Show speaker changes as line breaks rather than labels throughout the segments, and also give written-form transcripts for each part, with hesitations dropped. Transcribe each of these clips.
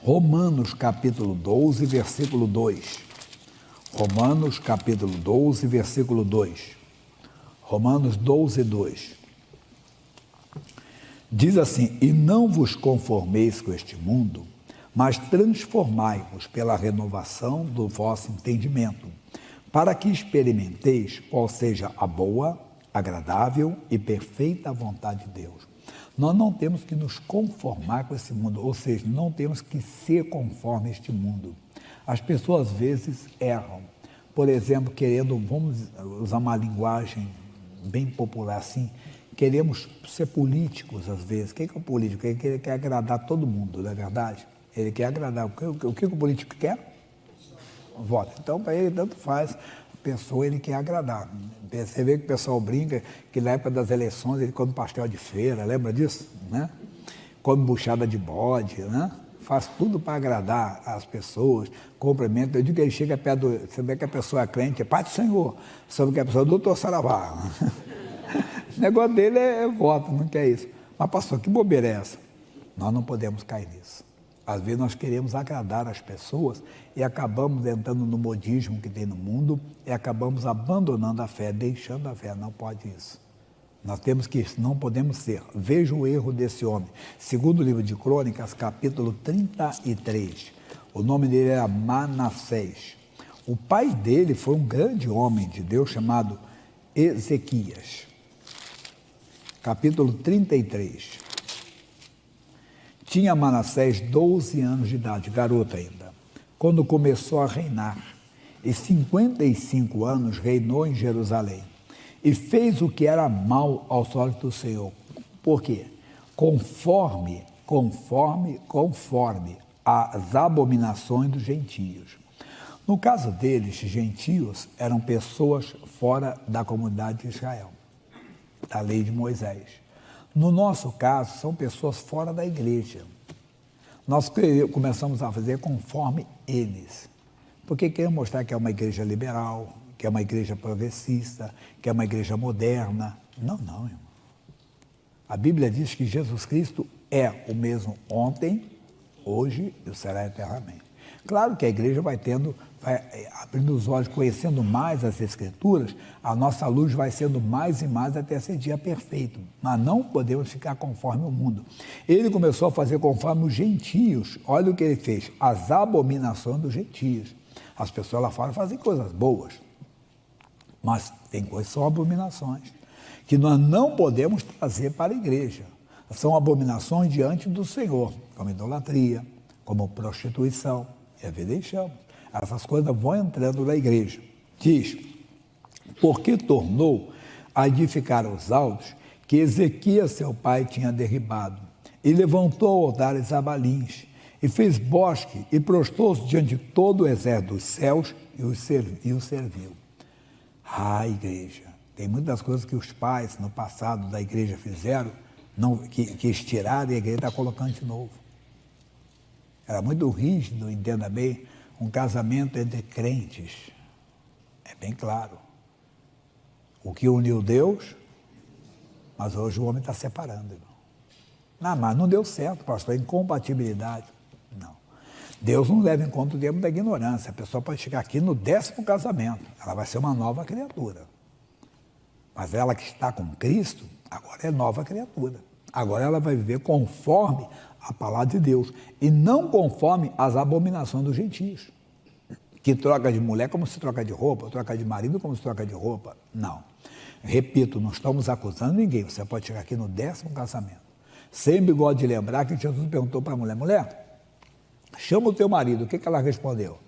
Romanos capítulo 12, versículo 2. Romanos capítulo 12, versículo 2. Romanos 12, 2. Diz assim: e não vos conformeis com este mundo, mas transformai-vos pela renovação do vosso entendimento, para que experimenteis qual seja a boa, agradável e perfeita vontade de Deus. Nós não temos que nos conformar com esse mundo, ou seja, não temos que ser conforme este mundo. As pessoas às vezes erram, por exemplo, querendo, vamos usar uma linguagem bem popular assim, queremos ser políticos às vezes. Quem que é o político? Ele quer agradar todo mundo, não é verdade? Ele quer agradar. O que o político quer? Voto. Então, para ele, tanto faz. A pessoa, ele quer agradar. Você vê que o pessoal brinca que na época das eleições ele come pastel de feira, lembra disso? Né? Come buchada de bode, né? Faz tudo para agradar as pessoas, cumprimenta. Eu digo que ele chega perto do... Você vê que a pessoa é crente, é Pai do Senhor. Sabe que a pessoa é doutor Saravá. O negócio dele é voto, não quer isso. Mas, pastor, que bobeira é essa? Nós não podemos cair nisso. Às vezes nós queremos agradar as pessoas e acabamos entrando no modismo que tem no mundo e acabamos abandonando a fé, deixando a fé. Não pode isso. Nós temos que, não podemos ser. Veja o erro desse homem. Segundo o livro de Crônicas, capítulo 33. O nome dele era Manassés. O pai dele foi um grande homem de Deus chamado Ezequias. Capítulo 33. Tinha Manassés 12 anos de idade, garoto ainda, quando começou a reinar, e 55 anos reinou em Jerusalém, e fez o que era mal aos olhos do Senhor. Por quê? Conforme às abominações dos gentios. No caso deles, gentios eram pessoas fora da comunidade de Israel, da lei de Moisés. No nosso caso, são pessoas fora da igreja. Nós começamos a fazer conforme eles, porque queremos mostrar que é uma igreja liberal, que é uma igreja progressista, que é uma igreja moderna. Não, irmão. A Bíblia diz que Jesus Cristo é o mesmo ontem, hoje e será eternamente. Claro que a igreja vai abrindo os olhos, conhecendo mais as Escrituras, a nossa luz vai sendo mais e mais até ser dia perfeito. Mas não podemos ficar conforme o mundo. Ele começou a fazer conforme os gentios. Olha o que ele fez, as abominações dos gentios. As pessoas lá fora fazem coisas boas, mas tem coisas que são abominações, que nós não podemos trazer para a igreja. São abominações diante do Senhor, como idolatria, como prostituição. E a vida deixamos. Essas coisas vão entrando na igreja. Diz, porque tornou a edificar os altos que Ezequias, seu pai, tinha derribado, e levantou altares a Balins, e fez bosque, e prostrou-se diante de todo o exército dos céus, e o serviu. Igreja, tem muitas coisas que os pais, no passado da igreja, fizeram, que estiraram, e a igreja está colocando de novo. Era muito rígido, entenda bem, um casamento entre crentes. É bem claro. O que uniu Deus, mas hoje o homem está separando, irmão. Não, mas não deu certo, pastor, incompatibilidade. Não. Deus não leva em conta o tempo da ignorância. A pessoa pode chegar aqui no 10º casamento, ela vai ser uma nova criatura. Mas ela que está com Cristo, agora é nova criatura. Agora ela vai viver conforme a palavra de Deus, e não conforme as abominações dos gentios, que troca de mulher como se troca de roupa, troca de marido como se troca de roupa. Não. Repito, não estamos acusando ninguém. Você pode chegar aqui no 10º casamento. Sempre gosto de lembrar que Jesus perguntou para a mulher, mulher, chama o teu marido. O que ela respondeu?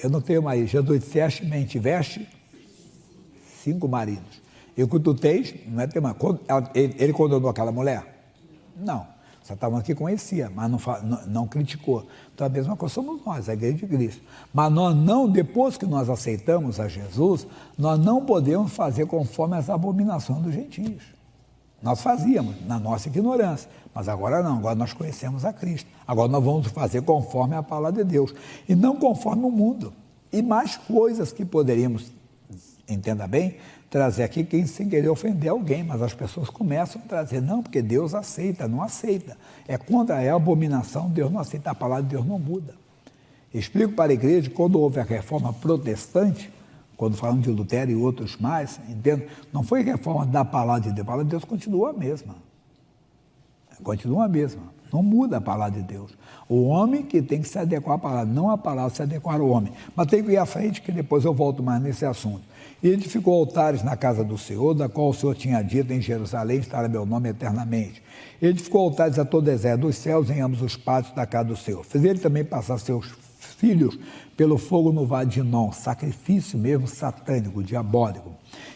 Eu não tenho marido. Jesus disse, mente, tiveste 5 maridos. E o que tu tens, não é teu marido. Ele condenou aquela mulher? Não. Você estava aqui, conhecia, mas não criticou. Então, a mesma coisa somos nós, a igreja de Cristo. Mas nós não, depois que nós aceitamos a Jesus, nós não podemos fazer conforme as abominações dos gentios. Nós fazíamos, na nossa ignorância, mas agora não, agora nós conhecemos a Cristo. Agora nós vamos fazer conforme a palavra de Deus, e não conforme o mundo. E mais coisas que poderíamos entenda bem, trazer aqui quem sem querer ofender alguém, mas as pessoas começam a trazer, não, porque Deus aceita, não aceita. É contra, é abominação, Deus não aceita, a palavra de Deus não muda. Explico para a igreja que quando houve a reforma protestante, quando falamos de Lutero e outros mais, entendo, não foi reforma da palavra de Deus, a palavra de Deus continua a mesma. Continua a mesma, não muda a palavra de Deus. O homem que tem que se adequar à palavra, não a palavra se adequar ao homem. Mas tem que ir à frente, que depois eu volto mais nesse assunto. E edificou altares na casa do Senhor, da qual o Senhor tinha dito, em Jerusalém estará meu nome eternamente. Edificou altares a todo o exército dos céus em ambos os pátios da casa do Senhor. Fez ele também passar seus filhos pelo fogo no vale de Inom, sacrifício mesmo satânico, diabólico.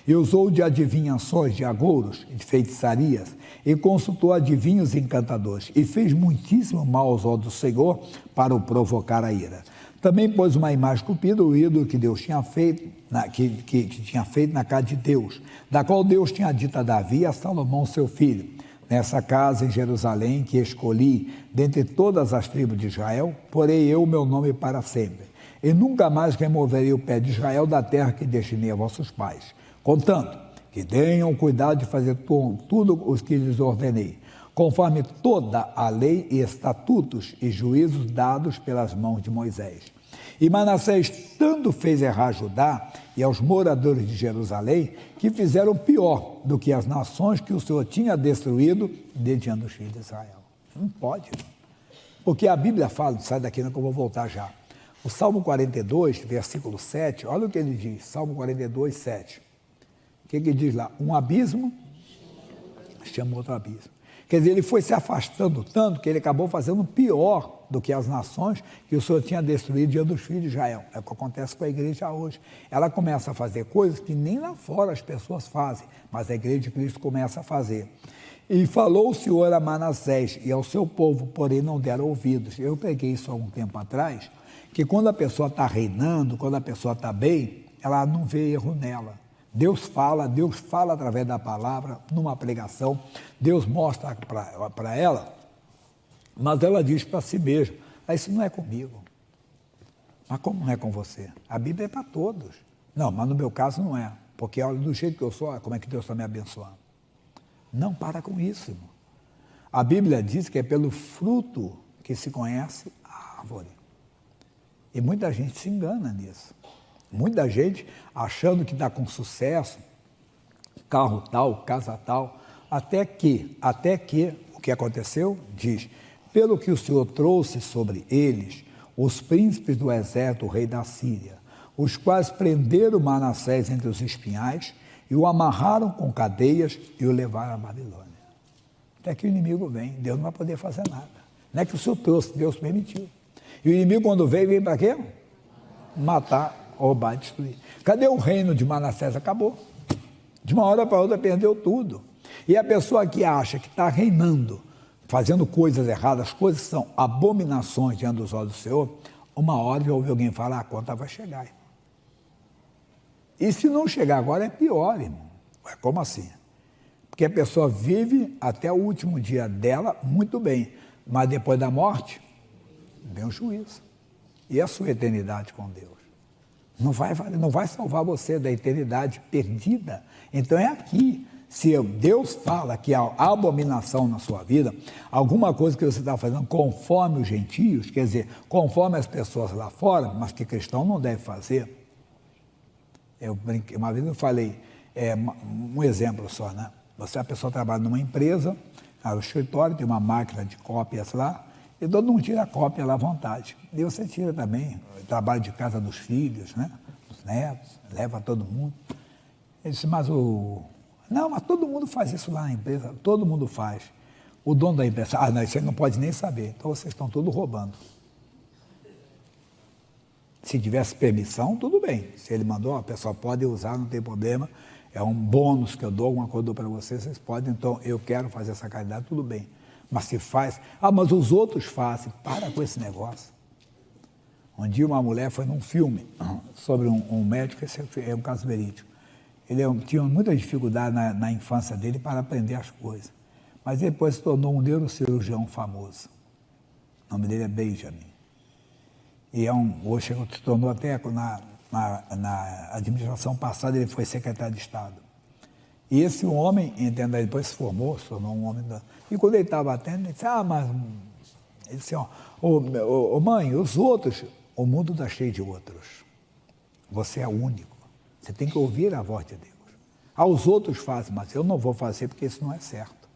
E usou de adivinhações, de agouros, de feitiçarias, e consultou adivinhos e encantadores, e fez muitíssimo mal aos olhos do Senhor para o provocar a ira. Também pôs uma imagem esculpida, o ídolo que Deus tinha feito, que tinha feito na casa de Deus, da qual Deus tinha dito a Davi e a Salomão, seu filho: nessa casa em Jerusalém que escolhi, dentre todas as tribos de Israel, porei eu o meu nome para sempre. E nunca mais removerei o pé de Israel da terra que destinei a vossos pais. Contanto, que tenham cuidado de fazer tudo o que lhes ordenei, conforme toda a lei e estatutos e juízos dados pelas mãos de Moisés. E Manassés tanto fez errar Judá e aos moradores de Jerusalém, que fizeram pior do que as nações que o Senhor tinha destruído diante dos filhos de Israel. Não pode, não. Porque a Bíblia fala, sai daqui não que eu vou voltar já. O Salmo 42, versículo 7, olha o que ele diz, Salmo 42, 7. O que diz lá? Um abismo chama outro abismo. Quer dizer, ele foi se afastando tanto que ele acabou fazendo pior do que as nações que o Senhor tinha destruído diante dos filhos de Israel. É o que acontece com a igreja hoje. Ela começa a fazer coisas que nem lá fora as pessoas fazem, mas a igreja de Cristo começa a fazer. E falou o Senhor a Manassés e ao seu povo, porém não deram ouvidos. Eu peguei isso há um tempo atrás, que quando a pessoa está reinando, quando a pessoa está bem, ela não vê erro nela. Deus fala através da palavra, numa pregação, Deus mostra para ela, mas ela diz para si mesma: isso não é comigo. Mas como não é com você? A Bíblia é para todos. Não, mas no meu caso não é, porque olha, do jeito que eu sou, como é que Deus está me abençoando? Não para com isso, irmão. A Bíblia diz que é pelo fruto que se conhece a árvore. E muita gente se engana nisso. Muita gente achando que está com sucesso, carro tal, casa tal, até que o que aconteceu? Diz: pelo que o Senhor trouxe sobre eles os príncipes do exército, o rei da Síria, os quais prenderam Manassés entre os espinhais e o amarraram com cadeias e o levaram à Babilônia. Até que o inimigo vem, Deus não vai poder fazer nada. Não é que o Senhor trouxe, Deus permitiu. E o inimigo, quando veio para quê? Matar, roubar, destruir. Cadê o reino de Manassés? Acabou. De uma hora para outra perdeu tudo. E a pessoa que acha que está reinando, fazendo coisas erradas, coisas que são abominações diante dos olhos do Senhor, uma hora já ouve alguém falar: a conta vai chegar. Irmão. E se não chegar agora é pior, irmão. Ué, como assim? Porque a pessoa vive até o último dia dela muito bem, mas depois da morte vem o juízo. E a sua eternidade com Deus? Não vai salvar você da eternidade perdida. Então é aqui. Se Deus fala que há abominação na sua vida, alguma coisa que você está fazendo conforme os gentios, quer dizer, conforme as pessoas lá fora, mas que cristão não deve fazer. Uma vez eu falei, um exemplo só, né? A pessoa trabalha numa empresa, o escritório tem uma máquina de cópias lá, e todo mundo tira a cópia lá à vontade. E você tira também, o trabalho de casa dos filhos, né? Dos netos, leva todo mundo. Ele disse: não, mas todo mundo faz isso lá na empresa, todo mundo faz. O dono da empresa: não, isso aí não pode nem saber, então vocês estão todos roubando. Se tivesse permissão, tudo bem. Se ele mandou, a pessoa pode usar, não tem problema, é um bônus que eu dou, alguma coisa que eu dou para vocês, vocês podem, então eu quero fazer essa caridade, tudo bem. Mas se faz, mas os outros fazem, para com esse negócio. Um dia uma mulher foi num filme sobre um médico, esse é um caso verídico. Ele tinha muita dificuldade na infância dele para aprender as coisas. Mas depois se tornou um neurocirurgião famoso. O nome dele é Benjamin. E hoje se tornou até na administração passada, ele foi secretário de Estado. E esse homem, entenda, depois se formou, se tornou um homem... E quando ele estava atendendo, ele disse, ele disse, mãe, os outros, o mundo está cheio de outros. Você é único. Você tem que ouvir a voz de Deus. Os outros fazem, mas eu não vou fazer porque isso não é certo.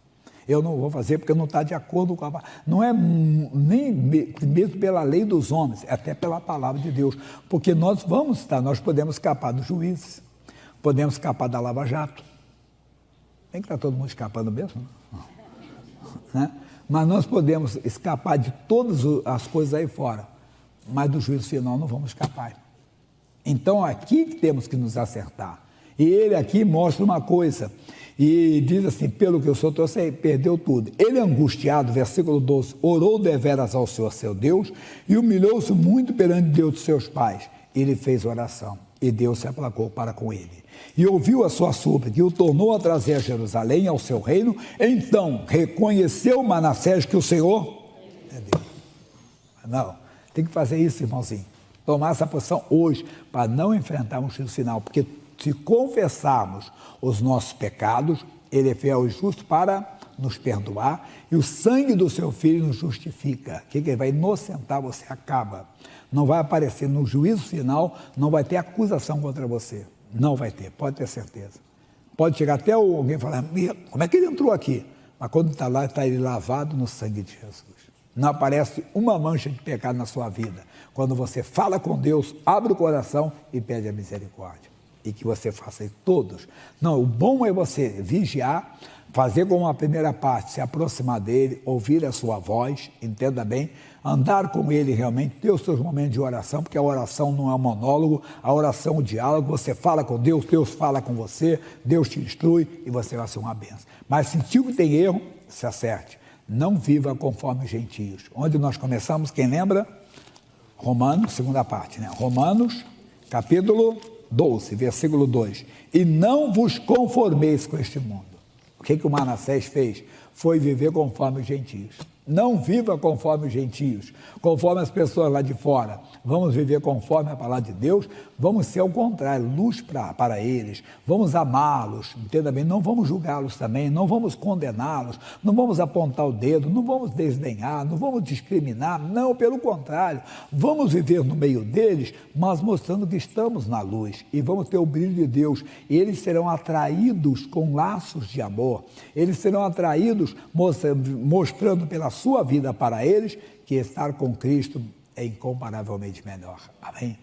Eu não vou fazer porque não está de acordo com a... Não é nem mesmo pela lei dos homens, é até pela palavra de Deus. Porque nós podemos escapar dos juízes, podemos escapar da Lava Jato. Bem que está todo mundo escapando mesmo, né? Mas nós podemos escapar de todas as coisas aí fora, mas do juízo final não vamos escapar. Então, aqui que temos que nos acertar. E ele aqui mostra uma coisa, e diz assim, pelo que eu sou, você perdeu tudo. Ele, angustiado, versículo 12, orou deveras ao Senhor, seu Deus, e humilhou-se muito perante Deus de seus pais. Ele fez oração, e Deus se aplacou para com ele. E ouviu a sua súplica, e o tornou a trazer a Jerusalém, ao seu reino. Então, reconheceu Manassés que o Senhor é Deus. Não, tem que fazer isso, irmãozinho. Tomar essa posição hoje, para não enfrentarmos o juízo final, porque se confessarmos os nossos pecados, ele é fiel e justo para nos perdoar, e o sangue do seu filho nos justifica, que ele vai inocentar, você acaba. Não vai aparecer no juízo final, não vai ter acusação contra você. Não vai ter, pode ter certeza. Pode chegar até alguém falar, como é que ele entrou aqui? Mas quando está lá, está ele lavado no sangue de Jesus. Não aparece uma mancha de pecado na sua vida. Quando você fala com Deus, abre o coração e pede a misericórdia. E que você faça isso todos. Não, o bom é você vigiar, fazer como a primeira parte, se aproximar dele, ouvir a sua voz, entenda bem, andar com ele realmente, ter os seus momentos de oração, porque a oração não é um monólogo, a oração é um diálogo, você fala com Deus, Deus fala com você, Deus te instrui e você vai ser uma bênção. Mas sentiu que tem erro, se acerte. Não viva conforme os gentios. Onde nós começamos, quem lembra? Romanos, segunda parte, né? Romanos, capítulo 12, versículo 2. E não vos conformeis com este mundo. O que o Manassés fez? Foi viver conforme os gentios. Não viva conforme os gentios, conforme as pessoas lá de fora. Vamos viver conforme a palavra de Deus, vamos ser ao contrário, luz para eles, vamos amá-los, entenda bem, não vamos julgá-los também, não vamos condená-los, não vamos apontar o dedo, não vamos desdenhar, não vamos discriminar, não, pelo contrário, vamos viver no meio deles, mas mostrando que estamos na luz e vamos ter o brilho de Deus, e eles serão atraídos com laços de amor, eles serão atraídos mostrando pela sua vida para eles que estar com Cristo é incomparavelmente melhor. Amém?